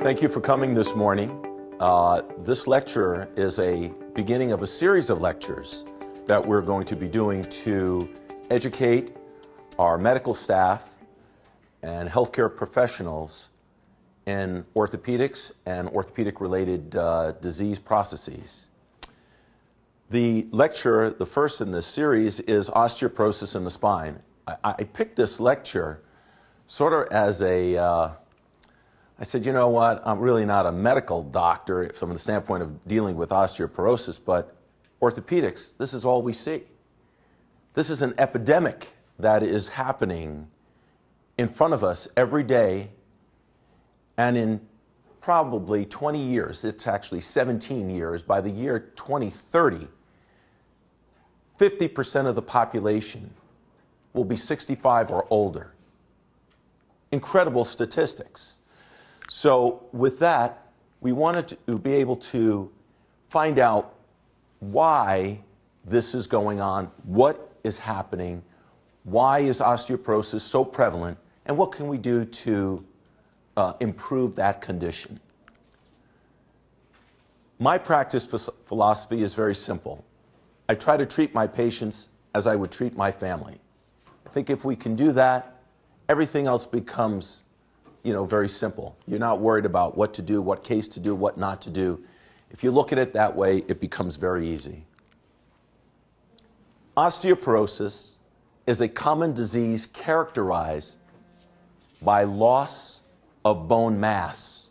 Thank you for coming this morning. This lecture is a beginning of a series of lectures that we're going to be doing to educate our medical staff and healthcare professionals in orthopedics and orthopedic-related disease processes. The lecture, the first in this series, is Osteoporosis in the Spine. I picked this lecture sort of as I said, you know what, I'm really not a medical doctor from the standpoint of dealing with osteoporosis, but orthopedics, this is all we see. This is an epidemic that is happening in front of us every day, and in probably 20 years, it's actually 17 years, by the year 2030, 50% of the population will be 65 or older. Incredible statistics. So with that, we wanted to be able to find out why this is going on, what is happening, why is osteoporosis so prevalent, and what can we do to improve that condition. My practice philosophy is very simple. I try to treat my patients as I would treat my family. I think if we can do that, everything else becomes very simple. You're not worried about what to do, what case to do, what not to do. If you look at it that way, it becomes very easy. Osteoporosis is a common disease characterized by loss of bone mass,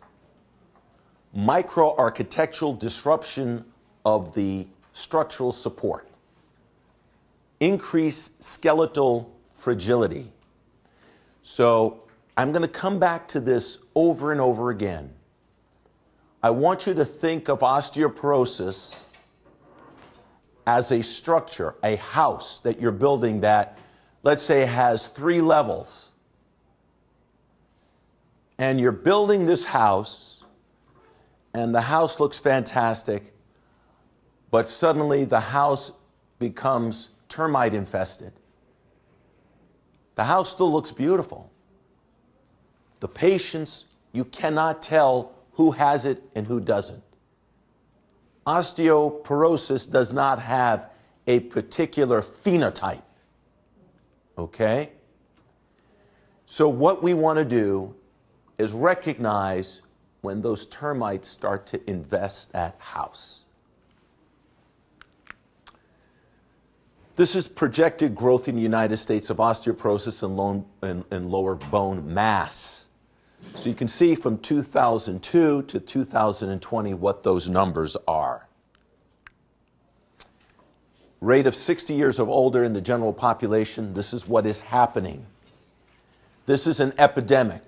microarchitectural disruption of the structural support, increased skeletal fragility. So I'm going to come back to this over and over again. I want you to think of osteoporosis as a structure, a house that you're building that, let's say, has 3 levels. And you're building this house, and the house looks fantastic, but suddenly the house becomes termite infested. The house still looks beautiful. The patients, you cannot tell who has it and who doesn't. Osteoporosis does not have a particular phenotype, okay? So what we want to do is recognize when those termites start to infest that house. This is projected growth in the United States of osteoporosis and lower bone mass. So you can see from 2002 to 2020 what those numbers are. Rate of 60 years or older in the general population, this is what is happening. This is an epidemic.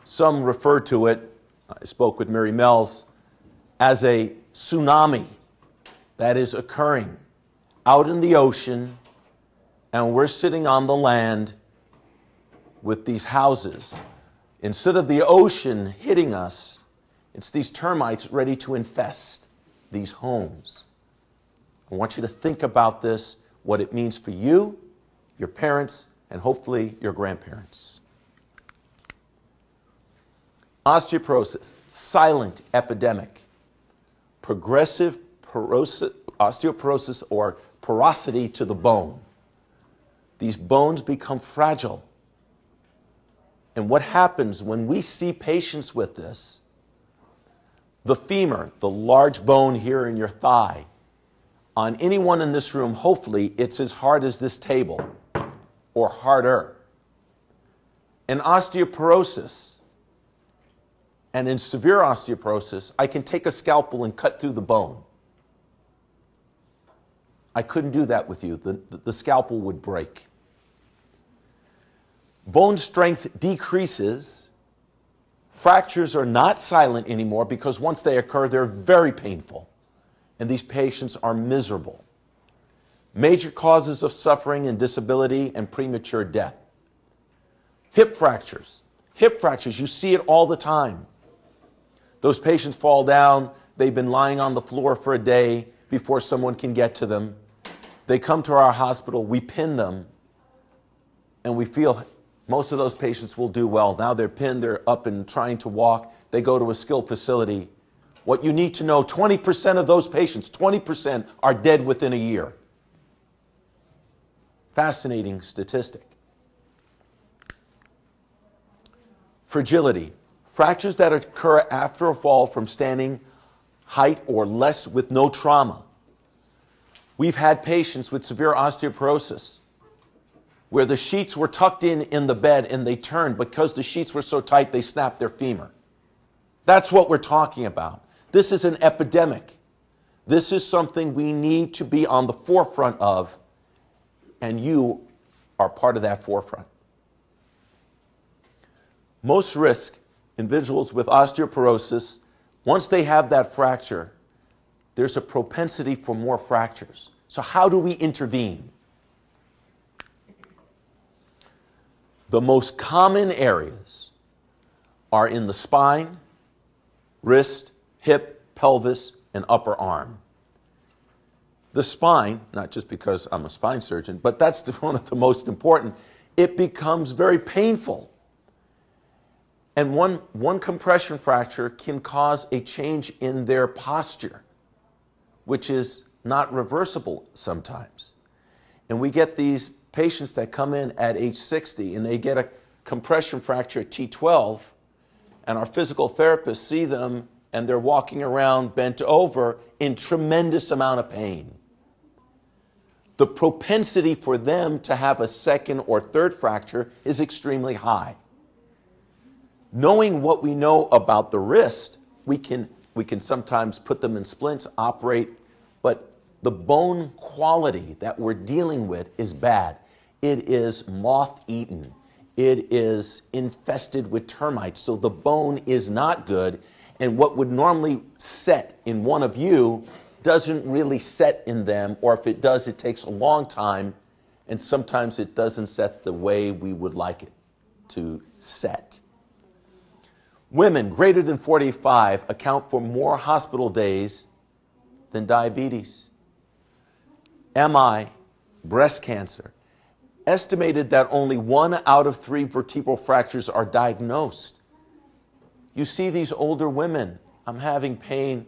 Some refer to it, I spoke with Mary Mells, as a tsunami that is occurring out in the ocean, and we're sitting on the land with these houses. Instead of the ocean hitting us, it's these termites ready to infest these homes. I want you to think about this, what it means for you, your parents, and hopefully your grandparents. Osteoporosis, silent epidemic. Progressive osteoporosis or porosity to the bone. These bones become fragile. And what happens when we see patients with this, the femur, the large bone here in your thigh, on anyone in this room, hopefully it's as hard as this table or harder. In osteoporosis, and in severe osteoporosis, I can take a scalpel and cut through the bone. I couldn't do that with you. The scalpel would break. Bone strength decreases. Fractures are not silent anymore because once they occur, they're very painful. And these patients are miserable. Major causes of suffering and disability and premature death. Hip fractures. Hip fractures, you see it all the time. Those patients fall down. They've been lying on the floor for a day before someone can get to them. They come to our hospital, we pin them, and we feel most of those patients will do well. Now they're pinned, they're up and trying to walk. they go to a skilled facility. What you need to know, 20% of those patients, 20% are dead within a year. Fascinating statistic. Fragility. Fractures that occur after a fall from standing height or less with no trauma. We've had patients with severe osteoporosis where the sheets were tucked in the bed and they turned. Because the sheets were so tight, they snapped their femur. That's what we're talking about. This is an epidemic. This is something we need to be on the forefront of, and you are part of that forefront. Most risk individuals with osteoporosis, once they have that fracture, there's a propensity for more fractures. So how do we intervene? The most common areas are in the spine, wrist, hip, pelvis, and upper arm. The spine, not just because I'm a spine surgeon, but that's one of the most important, it becomes very painful. And one compression fracture can cause a change in their posture, which is not reversible sometimes. And we get these patients that come in at age 60 and they get a compression fracture at T12, and our physical therapists see them and they're walking around bent over in tremendous amount of pain. The propensity for them to have a second or third fracture is extremely high. Knowing what we know about the wrist, we can sometimes put them in splints, operate, but the bone quality that we're dealing with is bad. It is moth-eaten. It is infested with termites, so the bone is not good, and what would normally set in one of you doesn't really set in them, or if it does, it takes a long time, and sometimes it doesn't set the way we would like it to set. Women greater than 45 account for more hospital days than diabetes. MI, breast cancer. Estimated that only 1 out of 3 vertebral fractures are diagnosed. You see these older women, I'm having pain.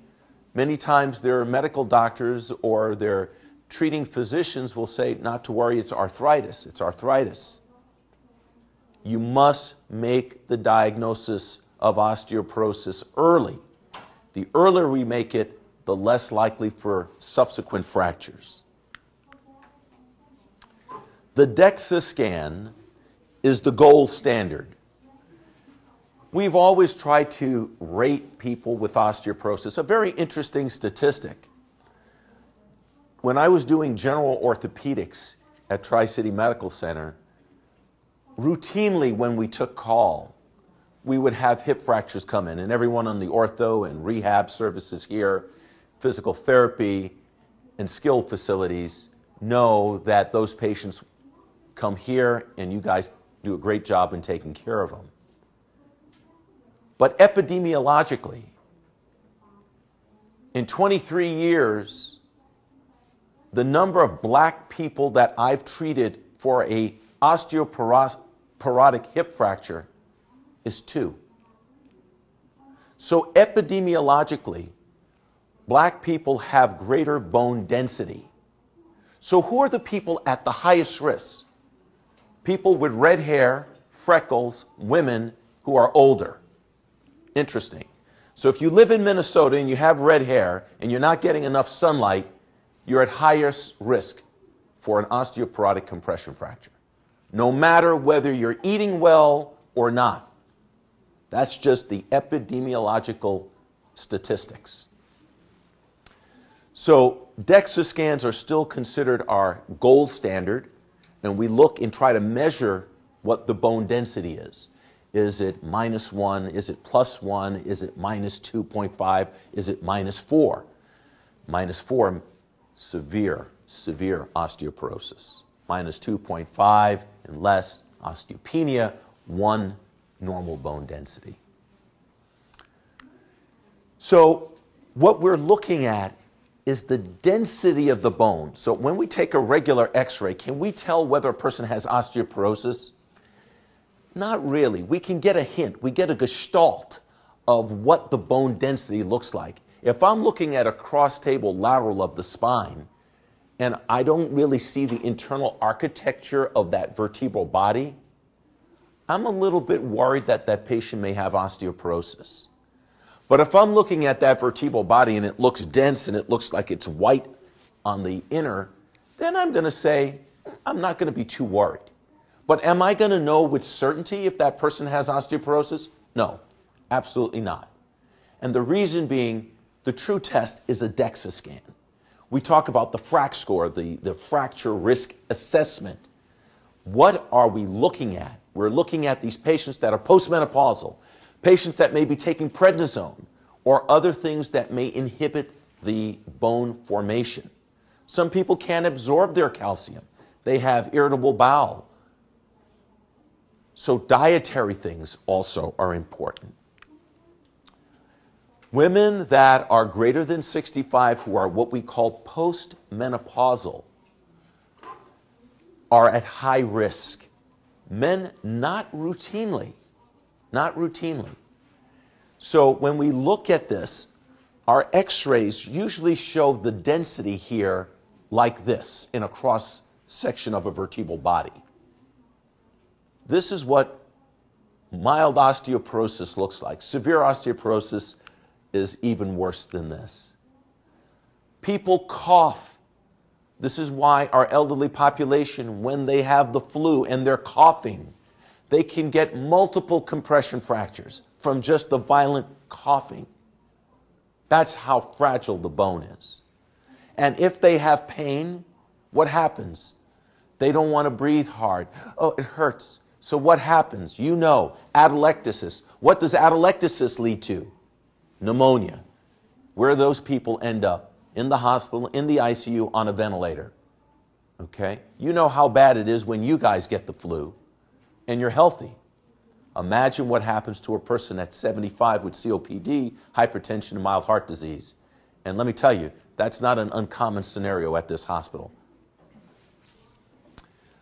Many times their medical doctors or their treating physicians will say, not to worry, it's arthritis, it's arthritis. You must make the diagnosis of osteoporosis early. The earlier we make it, the less likely for subsequent fractures. The Dexa-Scan is the gold standard. We've always tried to rate people with osteoporosis. A very interesting statistic. When I was doing general orthopedics at Tri-City Medical Center, routinely when we took call, we would have hip fractures come in, and everyone on the ortho and rehab services here, physical therapy and skilled facilities know that those patients come here and you guys do a great job in taking care of them. But epidemiologically, in 23 years, the number of black people that I've treated for a osteoporotic hip fracture is 2. So epidemiologically, black people have greater bone density. So who are the people at the highest risk? People with red hair, freckles, women who are older. Interesting. So if you live in Minnesota and you have red hair and you're not getting enough sunlight, you're at highest risk for an osteoporotic compression fracture, no matter whether you're eating well or not. That's just the epidemiological statistics. So DEXA scans are still considered our gold standard, and we look and try to measure what the bone density is. Is it -1? Is it +1? Is it -2.5? Is it -4? -4, severe osteoporosis. -2.5 and less, osteopenia, 1 normal bone density. So what we're looking at is the density of the bone. So when we take a regular x-ray, can we tell whether a person has osteoporosis? Not really. We can get a hint. We get a gestalt of what the bone density looks like. If I'm looking at a cross-table lateral of the spine and I don't really see the internal architecture of that vertebral body, I'm a little bit worried that that patient may have osteoporosis. But if I'm looking at that vertebral body and it looks dense and it looks like it's white on the inner, then I'm going to say, I'm not going to be too worried. But am I going to know with certainty if that person has osteoporosis? No, absolutely not. And the reason being, the true test is a Dexa-Scan. We talk about the FRAC score, the fracture risk assessment. What are we looking at? We're looking at these patients that are postmenopausal, patients that may be taking prednisone or other things that may inhibit the bone formation. Some people can't absorb their calcium. They have irritable bowel. So dietary things also are important. Women that are greater than 65 who are what we call postmenopausal are at high risk. Men, not routinely. Not routinely. So when we look at this, our x-rays usually show the density here like this in a cross section of a vertebral body. This is what mild osteoporosis looks like. Severe osteoporosis is even worse than this. People cough. This is why our elderly population, when they have the flu and they're coughing, they can get multiple compression fractures from just the violent coughing. That's how fragile the bone is. And if they have pain, what happens? They don't want to breathe hard. Oh, it hurts. So what happens? You know, atelectasis. What does atelectasis lead to? Pneumonia. Where those people end up? In the hospital, in the ICU, on a ventilator. Okay? You know how bad it is when you guys get the flu and you're healthy. Imagine what happens to a person at 75 with COPD, hypertension, and mild heart disease. And let me tell you, that's not an uncommon scenario at this hospital.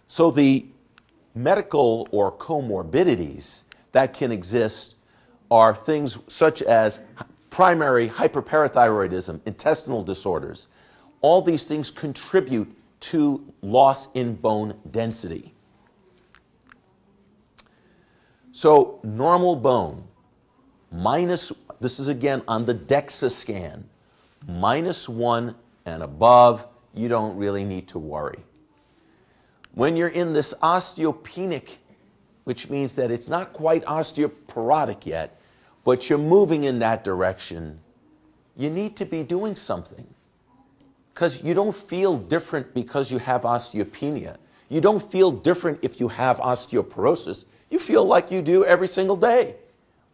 So the medical or comorbidities that can exist are things such as primary hyperparathyroidism, intestinal disorders. All these things contribute to loss in bone density. So normal bone, minus, this is again on the Dexa-Scan, -1 and above, you don't really need to worry. When you're in this osteopenic, which means that it's not quite osteoporotic yet, but you're moving in that direction, you need to be doing something. Because you don't feel different because you have osteopenia. You don't feel different if you have osteoporosis. You feel like you do every single day,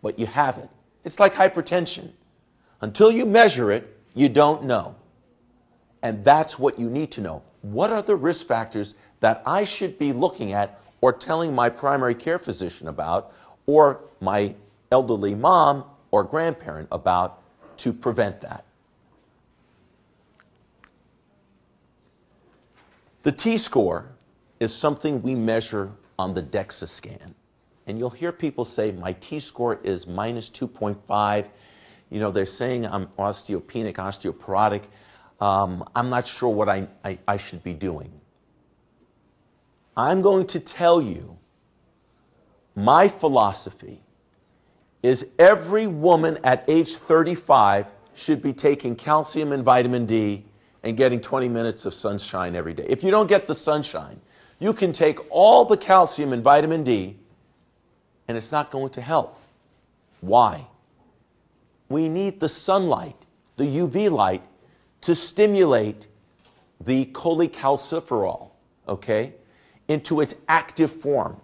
but you haven't. It's like hypertension. Until you measure it, you don't know. And that's what you need to know. What are the risk factors that I should be looking at or telling my primary care physician about, or my elderly mom or grandparent about, to prevent that? The T-score is something we measure on the Dexa-Scan. And you'll hear people say, my T-score is -2.5. You know, they're saying I'm osteopenic, osteoporotic. I'm not sure what I should be doing. I'm going to tell you, my philosophy is every woman at age 35 should be taking calcium and vitamin D and getting 20 minutes of sunshine every day. If you don't get the sunshine, you can take all the calcium and vitamin D and it's not going to help. Why? We need the sunlight, the UV light, to stimulate the cholecalciferol, okay, into its active form.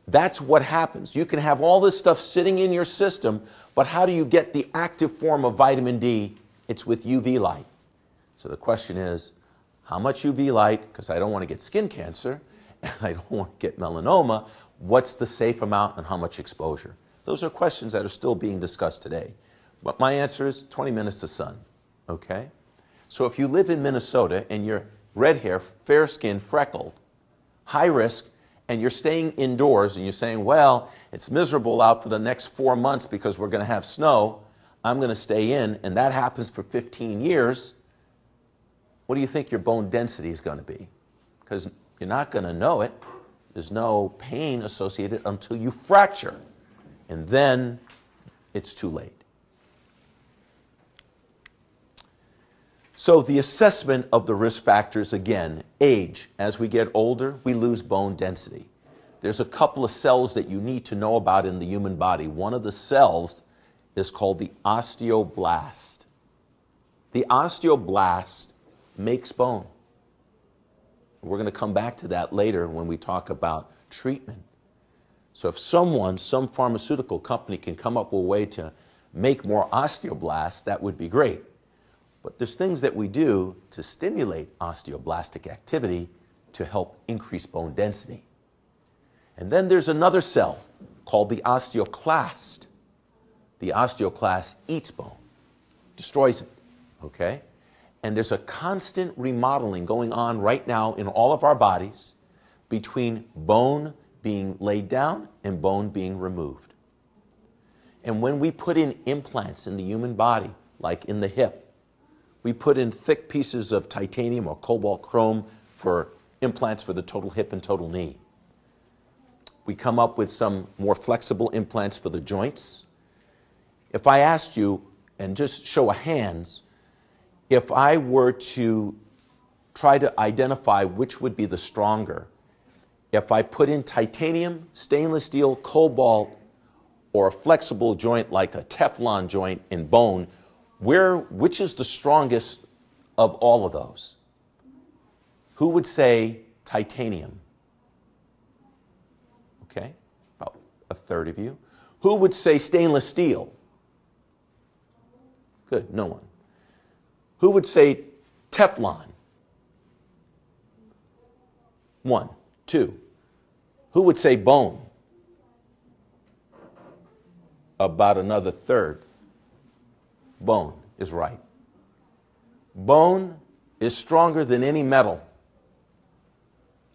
That's what happens. You can have all this stuff sitting in your system, but how do you get the active form of vitamin D? It's with UV light. So the question is, how much UV light? Because I don't want to get skin cancer, and I don't want to get melanoma. What's the safe amount and how much exposure? Those are questions that are still being discussed today. But my answer is 20 minutes of sun, okay? So if you live in Minnesota and you're red hair, fair skin, freckled, high risk, and you're staying indoors and you're saying, well, it's miserable out for the next 4 months because we're going to have snow, I'm going to stay in, and that happens for 15 years, what do you think your bone density is going to be? Because you're not going to know it. There's no pain associated until you fracture, and then it's too late. So the assessment of the risk factors, again, age. As we get older, we lose bone density. There's a couple of cells that you need to know about in the human body. One of the cells is called the osteoblast. The osteoblast makes bone. We're going to come back to that later when we talk about treatment. So if some pharmaceutical company can come up with a way to make more osteoblasts, that would be great. But there's things that we do to stimulate osteoblastic activity to help increase bone density. And then there's another cell called the osteoclast. The osteoclast eats bone, destroys it, okay? And there's a constant remodeling going on right now in all of our bodies between bone being laid down and bone being removed. And when we put in implants in the human body, like in the hip, we put in thick pieces of titanium or cobalt chrome for implants for the total hip and total knee. We come up with some more flexible implants for the joints. If I asked you, and just show of hands, if I were to try to identify which would be the stronger, if I put in titanium, stainless steel, cobalt, or a flexible joint like a Teflon joint in bone, which is the strongest of all of those? Who would say titanium? Okay, about a third of you. Who would say stainless steel? Good, no one. Who would say Teflon? 1, 2. Who would say bone? About another third. Bone is right. Bone is stronger than any metal.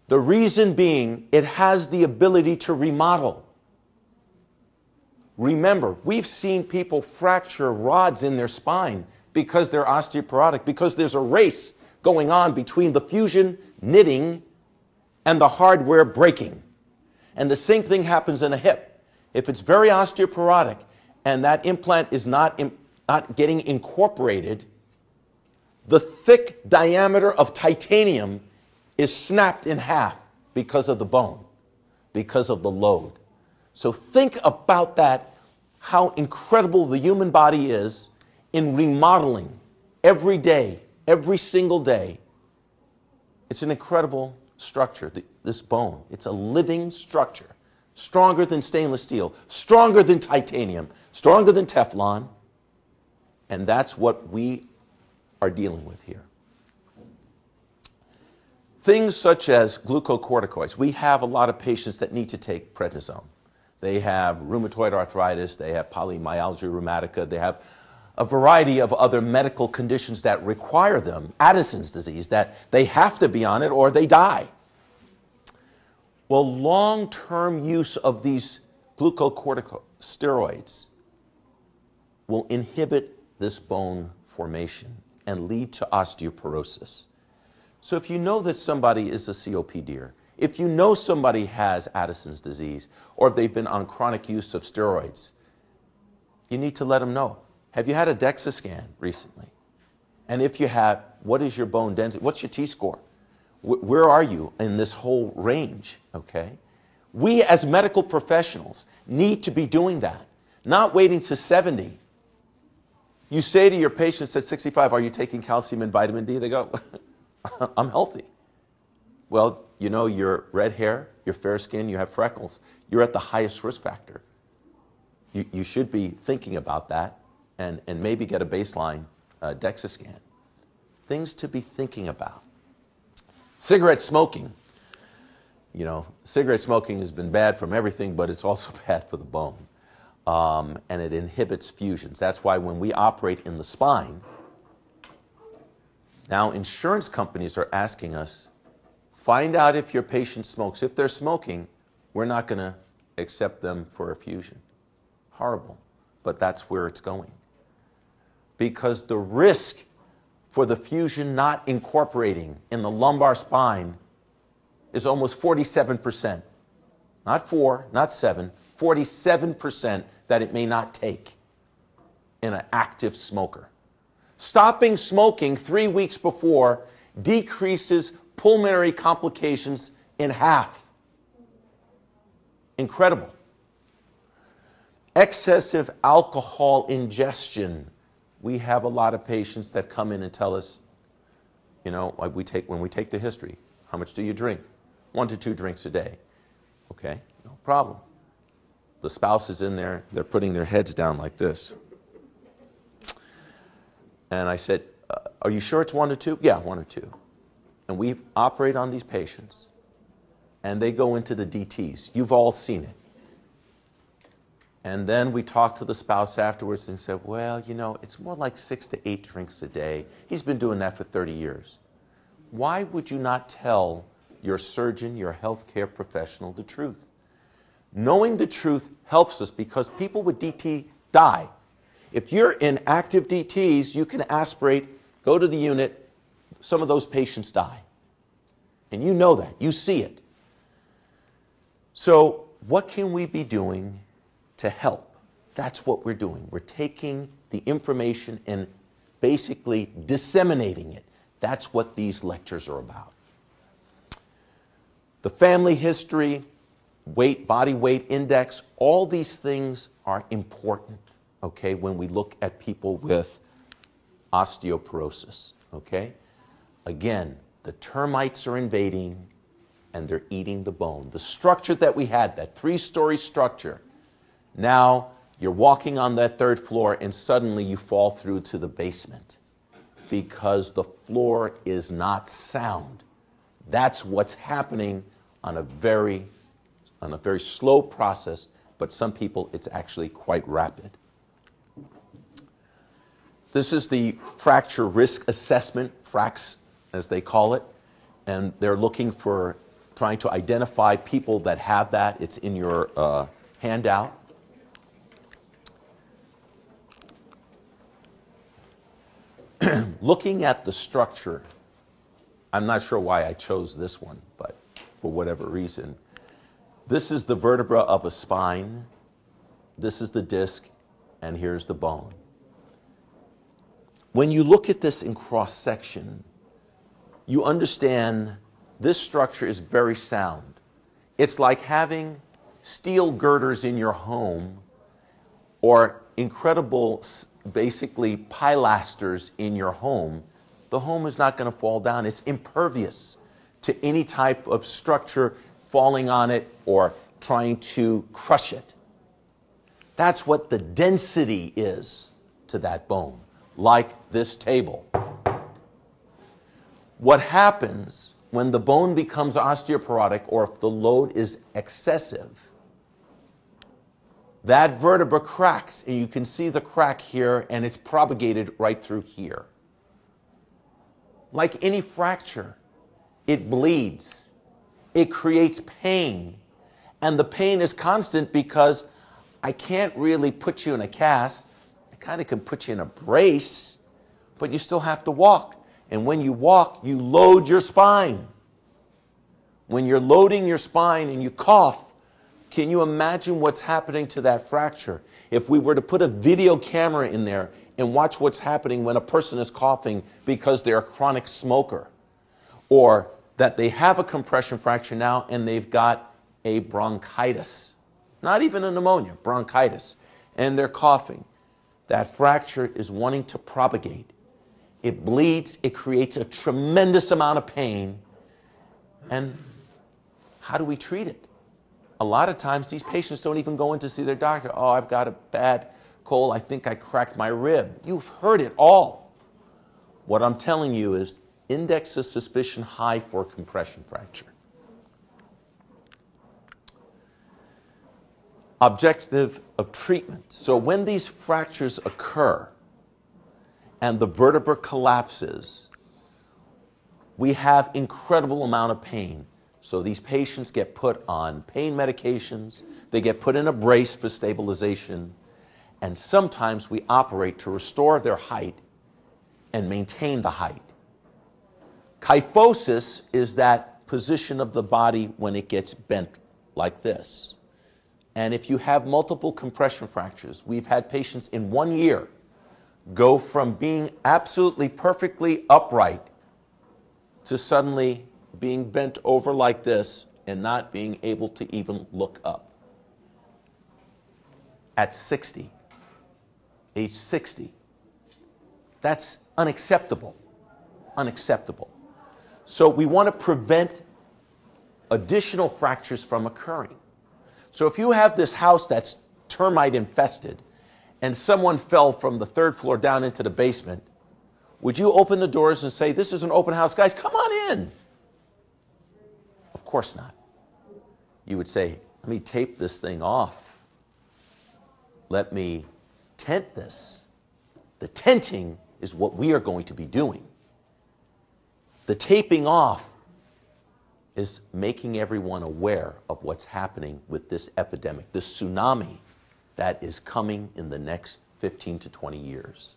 The reason being, it has the ability to remodel. Remember, we've seen people fracture rods in their spine because they're osteoporotic, because there's a race going on between the fusion knitting and the hardware breaking. And the same thing happens in a hip. If it's very osteoporotic and that implant is not getting incorporated, the thick diameter of titanium is snapped in half because of the bone, because of the load. So think about that, how incredible the human body is in remodeling every day, every single day. It's an incredible structure, this bone. It's a living structure, stronger than stainless steel, stronger than titanium, stronger than Teflon. And that's what we are dealing with here. Things such as glucocorticoids. We have a lot of patients that need to take prednisone. They have rheumatoid arthritis, they have polymyalgia rheumatica, they have a variety of other medical conditions that require them, Addison's disease, that they have to be on it or they die. Well, long-term use of these glucocorticosteroids will inhibit this bone formation and lead to osteoporosis. So if you know that somebody is a COPDer, if you know somebody has Addison's disease, or if they've been on chronic use of steroids, you need to let them know. Have you had a Dexa-Scan recently? And if you have, what is your bone density? What's your T-score? Where are you in this whole range, okay? We as medical professionals need to be doing that, not waiting to 70. You say to your patients at 65, are you taking calcium and vitamin D? They go, I'm healthy. Well, you know, your red hair, your fair skin, you have freckles, you're at the highest risk factor. You should be thinking about that and maybe get a baseline Dexa-Scan. Things to be thinking about. Cigarette smoking. You know, cigarette smoking has been bad from everything, but it's also bad for the bone. And it inhibits fusions. That's why when we operate in the spine, now insurance companies are asking us Find out if your patient smokes. If they're smoking, we're not going to accept them for a fusion. Horrible, but that's where it's going. Because the risk for the fusion not incorporating in the lumbar spine is almost 47%. Not 4, not 7, 47% that it may not take in an active smoker. Stopping smoking 3 weeks before decreases pulmonary complications in half. Incredible. Excessive alcohol ingestion. We have a lot of patients that come in and tell us, you know, when we take the history, how much do you drink? 1 to 2 drinks a day. Okay, no problem. The spouse is in there, they're putting their heads down like this. And I said, are you sure it's 1 to 2? Yeah, 1 or 2. And we operate on these patients, and they go into the DTs. You've all seen it. And then we talked to the spouse afterwards and said, well, you know, it's more like 6 to 8 drinks a day. He's been doing that for 30 years. Why would you not tell your surgeon, your healthcare professional, the truth? Knowing the truth helps us because people with DT die. If you're in active DTs, you can aspirate, go to the unit, some of those patients die. And you know that, you see it. So what can we be doing to help? That's what we're doing. We're taking the information and basically disseminating it. That's what these lectures are about. The family history, weight, body weight index, all these things are important, okay, when we look at people with osteoporosis, okay? Again, the termites are invading and they're eating the bone. The structure that we had, that 3-story structure, now you're walking on that 3rd floor and suddenly you fall through to the basement because the floor is not sound. That's what's happening on a very slow process, but some people it's actually quite rapid. This is the fracture risk assessment, FRAX as they call it, and they're looking for trying to identify people that have that. It's in your handout. Looking at the structure, I'm not sure why I chose this one, but for whatever reason. This is the vertebra of a spine, this is the disc, and here's the bone. When you look at this in cross-section, you understand this structure is very sound. It's like having steel girders in your home or incredible, basically, pilasters in your home. The home is not going to fall down. It's impervious to any type of structure falling on it or trying to crush it. That's what the density is to that bone, like this table. What happens when the bone becomes osteoporotic or if the load is excessive, that vertebra cracks, and you can see the crack here, and it's propagated right through here. Like any fracture, it bleeds. It creates pain. And the pain is constant because I can't really put you in a cast. I kind of can put you in a brace, but you still have to walk. And when you walk, you load your spine. When you're loading your spine and you cough, can you imagine what's happening to that fracture? If we were to put a video camera in there and watch what's happening when a person is coughing because they're a chronic smoker, or that they have a compression fracture now and they've got a bronchitis, not even a pneumonia, bronchitis, and they're coughing, that fracture is wanting to propagate. It bleeds, it creates a tremendous amount of pain, and how do we treat it? A lot of times these patients don't even go in to see their doctor. Oh, I've got a bad cold, I think I cracked my rib. You've heard it all. What I'm telling you is index of suspicion high for compression fracture. Objective of treatment. So when these fractures occur and the vertebra collapses, we have incredible amount of pain. So these patients get put on pain medications, they get put in a brace for stabilization, and sometimes we operate to restore their height and maintain the height. Kyphosis is that position of the body when it gets bent like this. And if you have multiple compression fractures, we've had patients in 1 year go from being absolutely perfectly upright to suddenly being bent over like this and not being able to even look up. At 60, age 60, that's unacceptable, unacceptable. So we want to prevent additional fractures from occurring. So if you have this house that's termite infested and someone fell from the 3rd floor down into the basement, would you open the doors and say, this is an open house, guys, come on in? Of course not. You would say, let me tape this thing off. Let me tent this. The tenting is what we are going to be doing. The taping off is making everyone aware of what's happening with this epidemic, this tsunami that is coming in the next 15 to 20 years.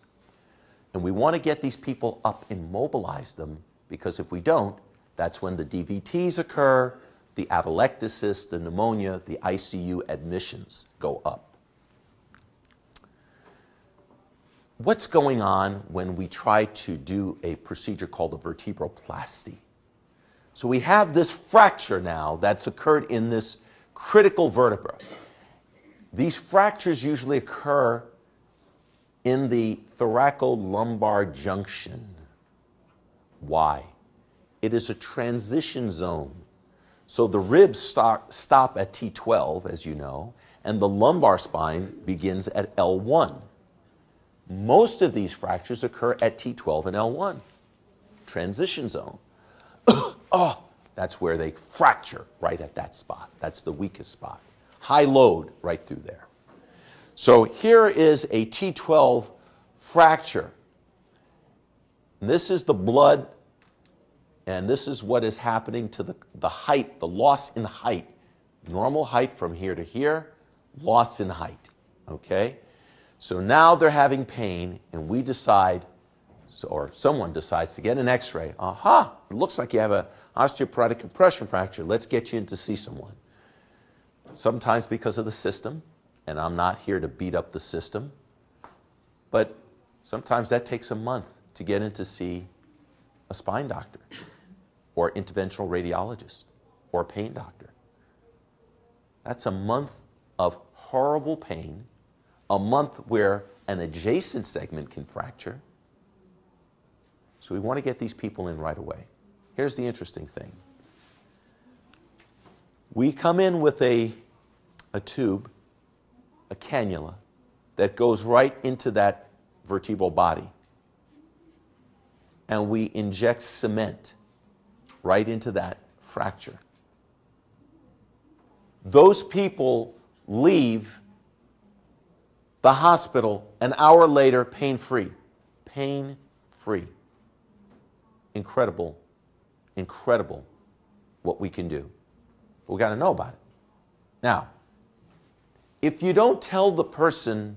And we want to get these people up and mobilize them, because if we don't, that's when the DVTs occur, the atelectasis, the pneumonia, the ICU admissions go up. What's going on when we try to do a procedure called a vertebroplasty? So we have this fracture now that's occurred in this critical vertebra. These fractures usually occur in the thoracolumbar junction. Why? It is a transition zone. So the ribs stop at T12, as you know, and the lumbar spine begins at L1. Most of these fractures occur at T12 and L1, transition zone. Oh, that's where they fracture, right at that spot. That's the weakest spot. High load right through there. So here is a T12 fracture. This is the blood, and this is what is happening to the height, the loss in height. Normal height from here to here, loss in height, okay? So now they're having pain, and we decide, or someone decides to get an x-ray. Aha, it looks like you have an osteoporotic compression fracture. Let's get you in to see someone. Sometimes because of the system, and I'm not here to beat up the system, but sometimes that takes a month to get in to see a spine doctor or interventional radiologist or a pain doctor. That's a month of horrible pain, a month where an adjacent segment can fracture. So we want to get these people in right away. Here's the interesting thing. We come in with a tube, a cannula, that goes right into that vertebral body. And we inject cement right into that fracture. Those people leave the hospital an hour later pain-free. Pain-free. Incredible, incredible what we can do. But we got to know about it. Now, if you don't tell the person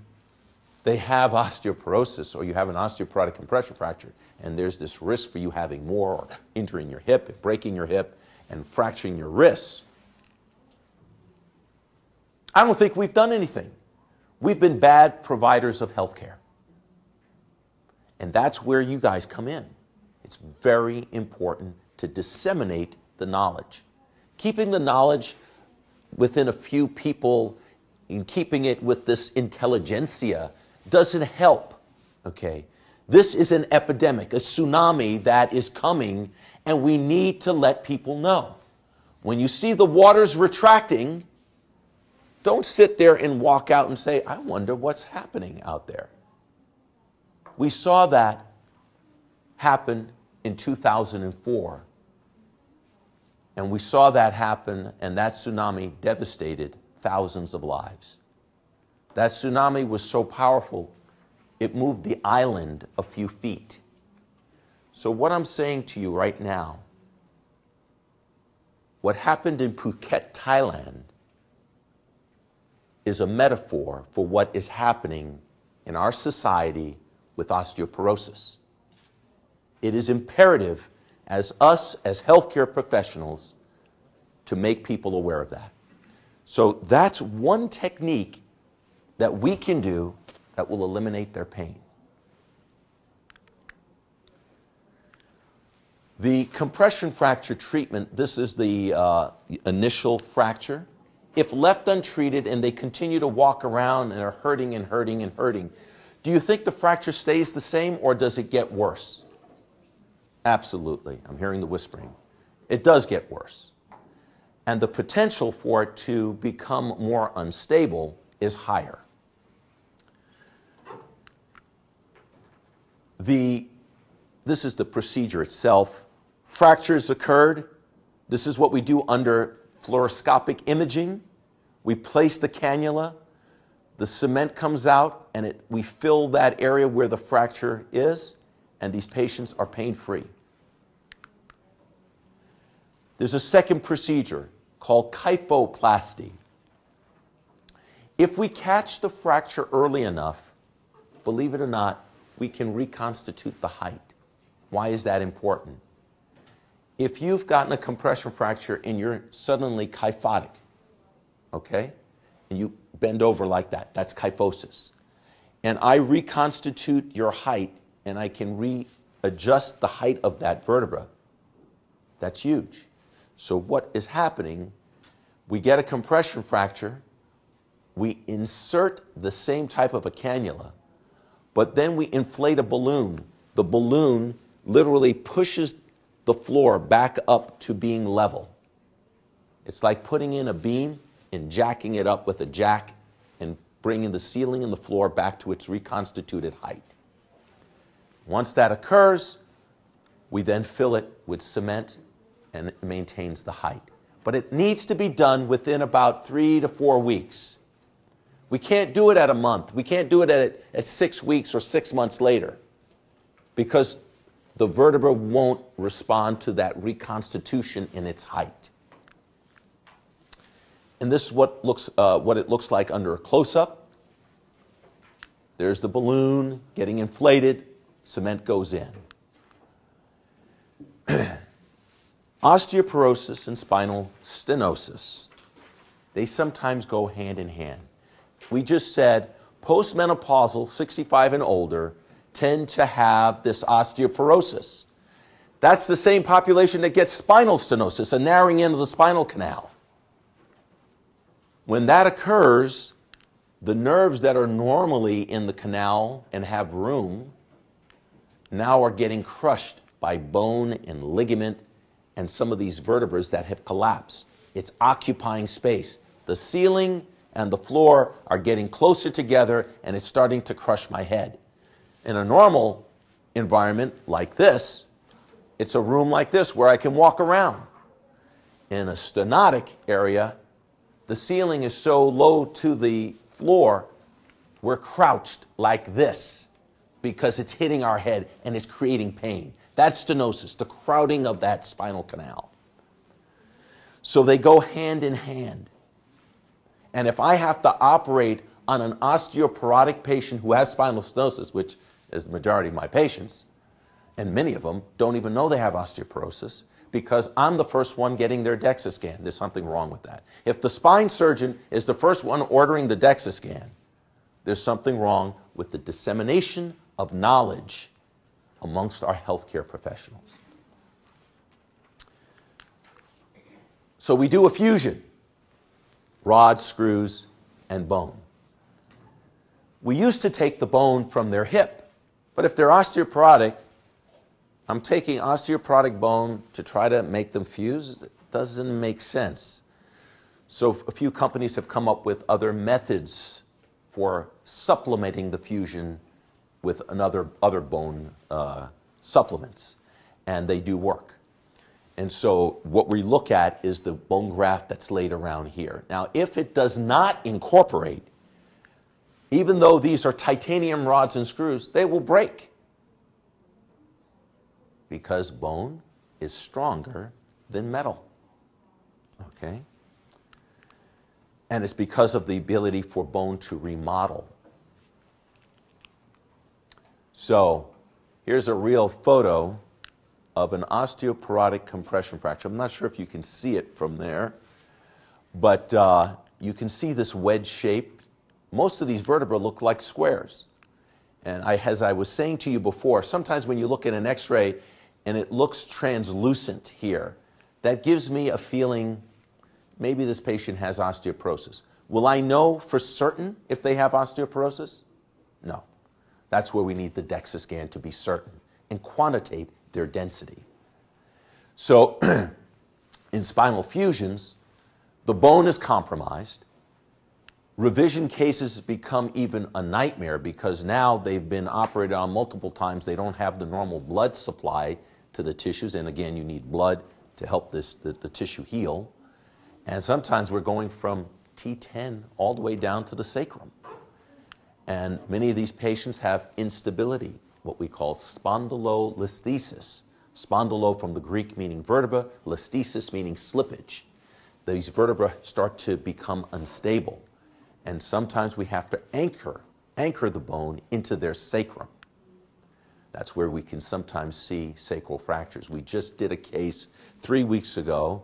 they have osteoporosis or you have an osteoporotic compression fracture and there's this risk for you having more or injuring your hip, breaking your hip, and fracturing your wrists, I don't think we've done anything. We've been bad providers of health care. And that's where you guys come in. It's very important to disseminate the knowledge. Keeping the knowledge within a few people and keeping it with this intelligentsia doesn't help, okay? This is an epidemic, a tsunami that is coming, and we need to let people know. When you see the waters retracting, don't sit there and walk out and say, I wonder what's happening out there. We saw that happen in 2004. And we saw that happen, and that tsunami devastated thousands of lives. That tsunami was so powerful, it moved the island a few feet. So what I'm saying to you right now, what happened in Phuket, Thailand, is a metaphor for what is happening in our society with osteoporosis. It is imperative as us, as healthcare professionals, to make people aware of that. So that's one technique that we can do that will eliminate their pain. The compression fracture treatment, this is the initial fracture. If left untreated and they continue to walk around and are hurting and hurting and hurting, do you think the fracture stays the same or does it get worse? Absolutely. I'm hearing the whispering. It does get worse. And the potential for it to become more unstable is higher. This is the procedure itself. Fractures occurred. This is what we do under fluoroscopic imaging. We place the cannula, the cement comes out, and we fill that area where the fracture is, and these patients are pain-free. There's a second procedure called Kyphoplasty. If we catch the fracture early enough, believe it or not, we can reconstitute the height. Why is that important? If you've gotten a compression fracture and you're suddenly kyphotic, okay, and you bend over like that, that's kyphosis. And I reconstitute your height and I can readjust the height of that vertebra, that's huge. So what is happening, we get a compression fracture, we insert the same type of a cannula, but then we inflate a balloon. The balloon literally pushes the floor back up to being level. It's like putting in a beam and jacking it up with a jack and bringing the ceiling and the floor back to its reconstituted height. Once that occurs, we then fill it with cement and it maintains the height. But it needs to be done within about 3 to 4 weeks. We can't do it at a month. We can't do it at 6 weeks or 6 months later because the vertebra won't respond to that reconstitution in its height. And this is what it looks like under a close-up. There's the balloon getting inflated, cement goes in. Osteoporosis and spinal stenosis, they sometimes go hand in hand. We just said postmenopausal, 65 and older, tend to have this osteoporosis. That's the same population that gets spinal stenosis, a narrowing in of the spinal canal. When that occurs, the nerves that are normally in the canal and have room now are getting crushed by bone and ligament and some of these vertebrae that have collapsed. It's occupying space. The ceiling and the floor are getting closer together and it's starting to crush my head. In a normal environment like this, it's a room like this where I can walk around. In a stenotic area, the ceiling is so low to the floor, we're crouched like this because it's hitting our head and it's creating pain. That's stenosis, the crowding of that spinal canal. So they go hand in hand. And if I have to operate on an osteoporotic patient who has spinal stenosis, which is the majority of my patients, and many of them don't even know they have osteoporosis because I'm the first one getting their Dexa-Scan. There's something wrong with that. If the spine surgeon is the first one ordering the Dexa-Scan, there's something wrong with the dissemination of knowledge amongst our healthcare professionals. So we do a fusion, rods, screws, and bone. We used to take the bone from their hip, but if they're osteoporotic, I'm taking osteoporotic bone to try to make them fuse. It doesn't make sense. So a few companies have come up with other methods for supplementing the fusion with other bone supplements, and they do work. And so what we look at is the bone graft that's laid around here. Now, if it does not incorporate, even though these are titanium rods and screws, they will break because bone is stronger than metal. Okay? And it's because of the ability for bone to remodel. So here's a real photo of an osteoporotic compression fracture. I'm not sure if you can see it from there, but you can see this wedge shape. Most of these vertebrae look like squares. And as I was saying to you before, sometimes when you look at an x-ray and it looks translucent here, that gives me a feeling maybe this patient has osteoporosis. Will I know for certain if they have osteoporosis? No. That's where we need the Dexa-Scan to be certain and quantitate their density. So in spinal fusions, the bone is compromised. Revision cases become even a nightmare because now they've been operated on multiple times. They don't have the normal blood supply to the tissues. And again, you need blood to help the tissue heal. And sometimes we're going from T10 all the way down to the sacrum. And many of these patients have instability, what we call spondylolisthesis. Spondylo from the Greek meaning vertebra, listhesis meaning slippage. These vertebrae start to become unstable. And sometimes we have to anchor the bone into their sacrum. That's where we can sometimes see sacral fractures. We just did a case 3 weeks ago,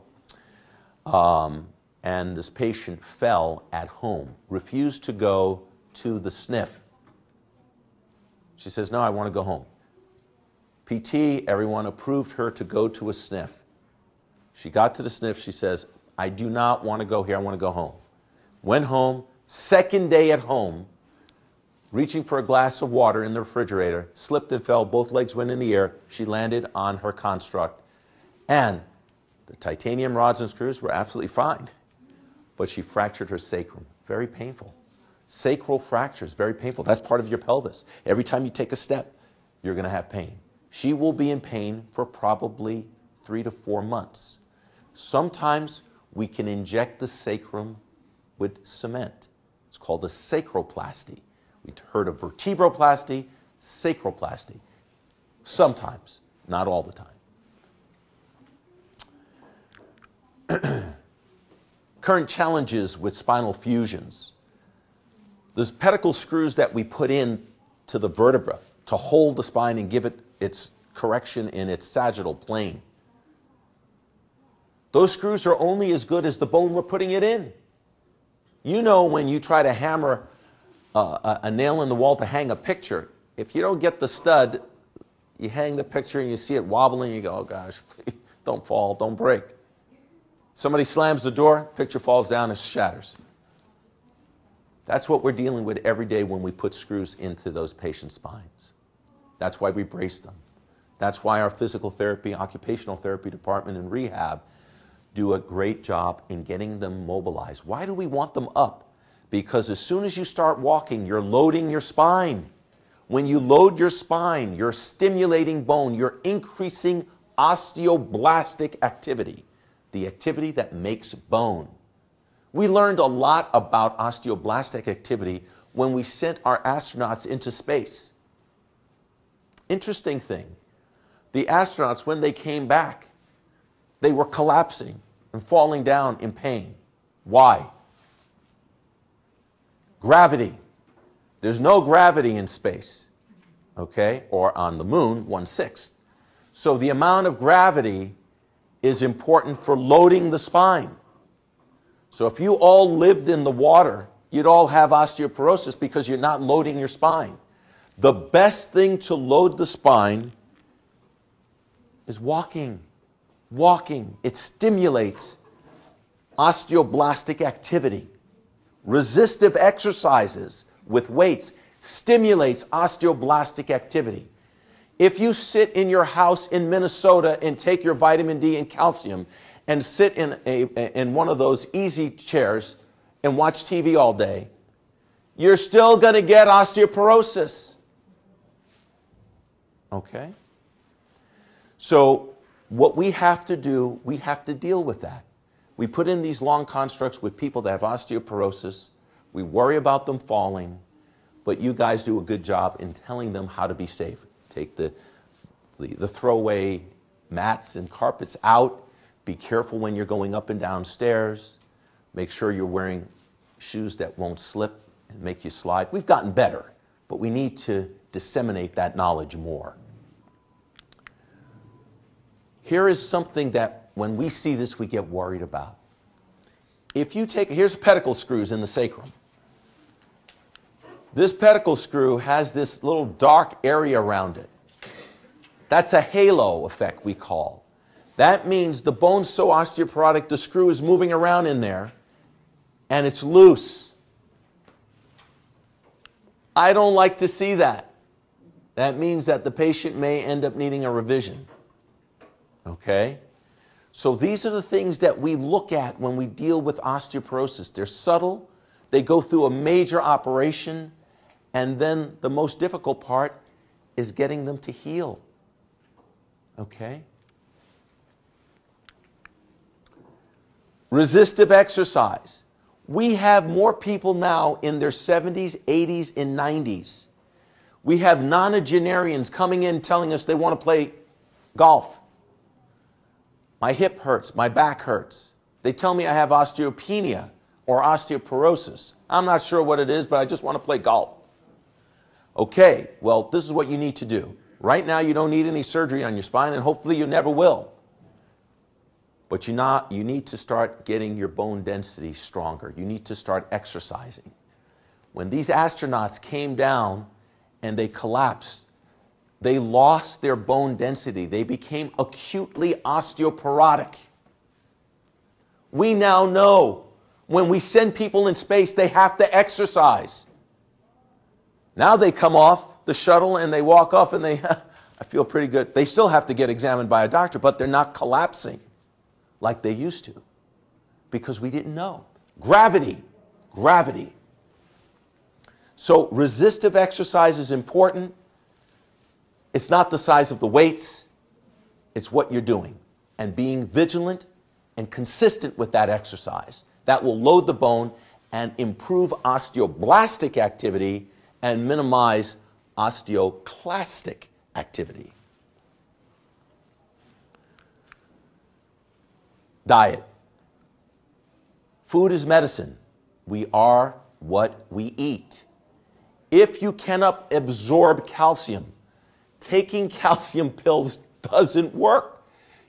and this patient fell at home, refused to go to the sniff. She says, no, I want to go home. PT, everyone approved her to go to a sniff. She got to the sniff, she says, I do not want to go here, I want to go home. Went home, second day at home, reaching for a glass of water in the refrigerator, slipped and fell, both legs went in the air, she landed on her construct, and the titanium rods and screws were absolutely fine, but she fractured her sacrum. Very painful. Sacral fractures, very painful. That's part of your pelvis. Every time you take a step, you're going to have pain. She will be in pain for probably 3 to 4 months. Sometimes we can inject the sacrum with cement. It's called a sacroplasty. We've heard of vertebroplasty, sacroplasty. Sometimes, not all the time. Current challenges with spinal fusions. Those pedicle screws that we put in to the vertebra to hold the spine and give it its correction in its sagittal plane. Those screws are only as good as the bone we're putting it in. You know, when you try to hammer a nail in the wall to hang a picture, if you don't get the stud, you hang the picture and you see it wobbling, you go, oh gosh, please, don't fall, don't break. Somebody slams the door, picture falls down and shatters. That's what we're dealing with every day when we put screws into those patients' spines. That's why we brace them. That's why our physical therapy, occupational therapy department and rehab do a great job in getting them mobilized. Why do we want them up? Because as soon as you start walking, you're loading your spine. When you load your spine, you're stimulating bone, you're increasing osteoblastic activity, the activity that makes bone. We learned a lot about osteoblastic activity when we sent our astronauts into space. Interesting thing, the astronauts, when they came back, they were collapsing and falling down in pain. Why? Gravity. There's no gravity in space, okay? Or on the moon, 1/6. So the amount of gravity is important for loading the spine. So if you all lived in the water, you'd all have osteoporosis because you're not loading your spine. The best thing to load the spine is walking. Walking. It stimulates osteoblastic activity. Resistive exercises with weights stimulates osteoblastic activity. If you sit in your house in Minnesota and take your vitamin D and calcium and sit in one of those easy chairs and watch TV all day, you're still going to get osteoporosis. Okay? So what we have to do, we have to deal with that. We put in these long constructs with people that have osteoporosis. We worry about them falling, but you guys do a good job in telling them how to be safe. Take the the throwaway mats and carpets out. Be careful when you're going up and down stairs. Make sure you're wearing shoes that won't slip and make you slide. We've gotten better, but we need to disseminate that knowledge more. Here is something that when we see this, we get worried about. If you take, here's pedicle screws in the sacrum. This pedicle screw has this little dark area around it. That's a halo effect, we call. That means the bone's so osteoporotic, the screw is moving around in there, and it's loose. I don't like to see that. That means that the patient may end up needing a revision. Okay? So these are the things that we look at when we deal with osteoporosis. They're subtle, they go through a major operation, and then the most difficult part is getting them to heal. Okay? Resistive exercise. We have more people now in their 70s, 80s, and 90s. We have nonagenarians coming in telling us they want to play golf. My hip hurts, my back hurts. They tell me I have osteopenia or osteoporosis. I'm not sure what it is, but I just want to play golf. Okay, well, this is what you need to do. Right now, you don't need any surgery on your spine, and hopefully you never will. But you need to start getting your bone density stronger. You need to start exercising. When these astronauts came down and they collapsed, they lost their bone density. They became acutely osteoporotic. We now know when we send people in space, they have to exercise. Now they come off the shuttle and they walk off and they, I feel pretty good. They still have to get examined by a doctor, but they're not collapsing like they used to because we didn't know. Gravity. So resistive exercise is important. It's not the size of the weights, it's what you're doing and being vigilant and consistent with that exercise. That will load the bone and improve osteoblastic activity and minimize osteoclastic activity. Diet. Food is medicine. We are what we eat. If you cannot absorb calcium, taking calcium pills doesn't work.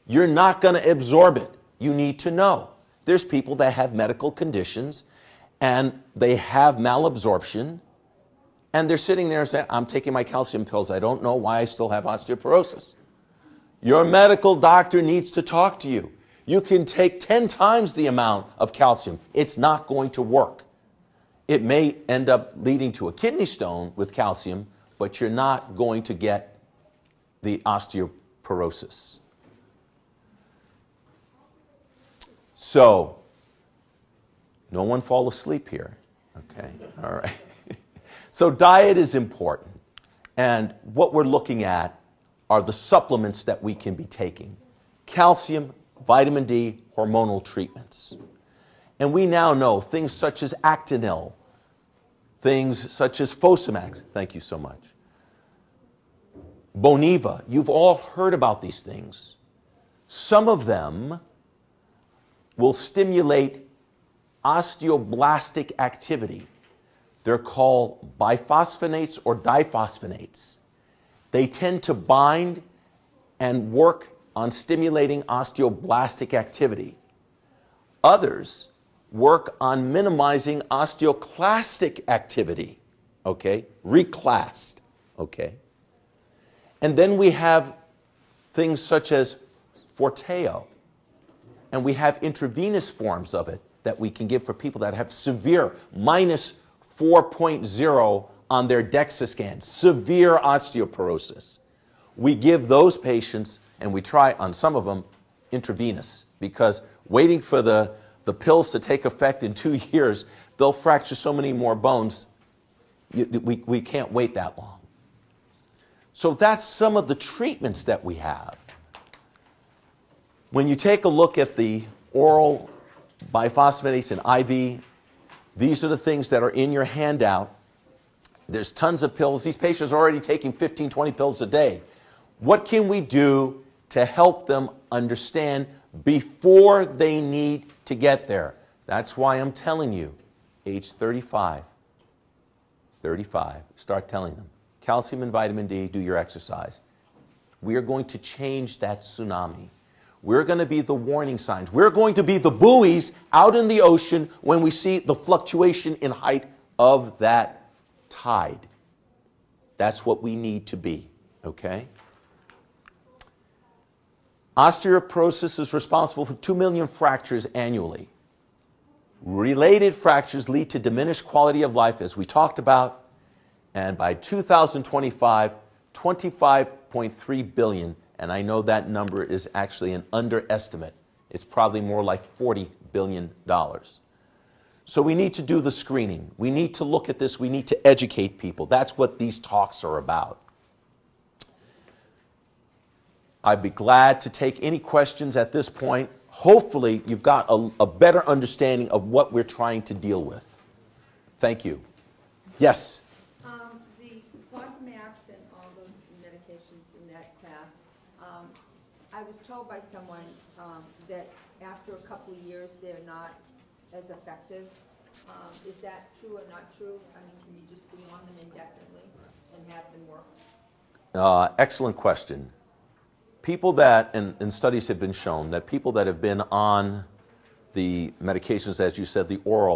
You're not going to absorb it. You need to know. There's people that have medical conditions and they have malabsorption and they're sitting there and saying, I'm taking my calcium pills. I don't know why I still have osteoporosis. Your medical doctor needs to talk to you. You can take 10 times the amount of calcium. It's not going to work. It may end up leading to a kidney stone with calcium, but you're not going to get the osteoporosis. So, no one fall asleep here. Okay, all right. So diet is important. And what we're looking at are the supplements that we can be taking. Calcium, vitamin D, hormonal treatments. And we now know things such as Actonil, things such as Fosamax, thank you so much, Boniva, you've all heard about these things. Some of them will stimulate osteoblastic activity. They're called biphosphonates or diphosphonates. They tend to bind and work on stimulating osteoblastic activity. Others work on minimizing osteoclastic activity, okay? Reclassed, okay? And then we have things such as Forteo, and we have intravenous forms of it that we can give for people that have severe minus 4.0 on their Dexa-Scan, severe osteoporosis. We give those patients, and we try on some of them, intravenous, because waiting for the pills to take effect in 2 years, they'll fracture so many more bones, we can't wait that long. So that's some of the treatments that we have. When you take a look at the oral biphosphonates and IV, these are the things that are in your handout. There's tons of pills. These patients are already taking 15, 20 pills a day. What can we do to help them understand before they need to get there? That's why I'm telling you, age 35, start telling them. Calcium and vitamin D, do your exercise. We are going to change that tsunami. We're going to be the warning signs. We're going to be the buoys out in the ocean when we see the fluctuation in height of that tide. That's what we need to be, okay? Osteoporosis is responsible for 2 million fractures annually. Related fractures lead to diminished quality of life, as we talked about, and by 2025, 25.3 billion, and I know that number is actually an underestimate. It's probably more like $40 billion. So we need to do the screening. We need to look at this. We need to educate people. That's what these talks are about. I'd be glad to take any questions at this point. Hopefully, you've got a better understanding of what we're trying to deal with. Thank you. Yes? The fosamaps and all those medications in that class, I was told by someone that after a couple of years, they're not as effective. Is that true or not true? I mean, can you just be on them indefinitely and have them work? Excellent question. People that, and studies have been shown, that people that have been on the medications, as you said, the oral,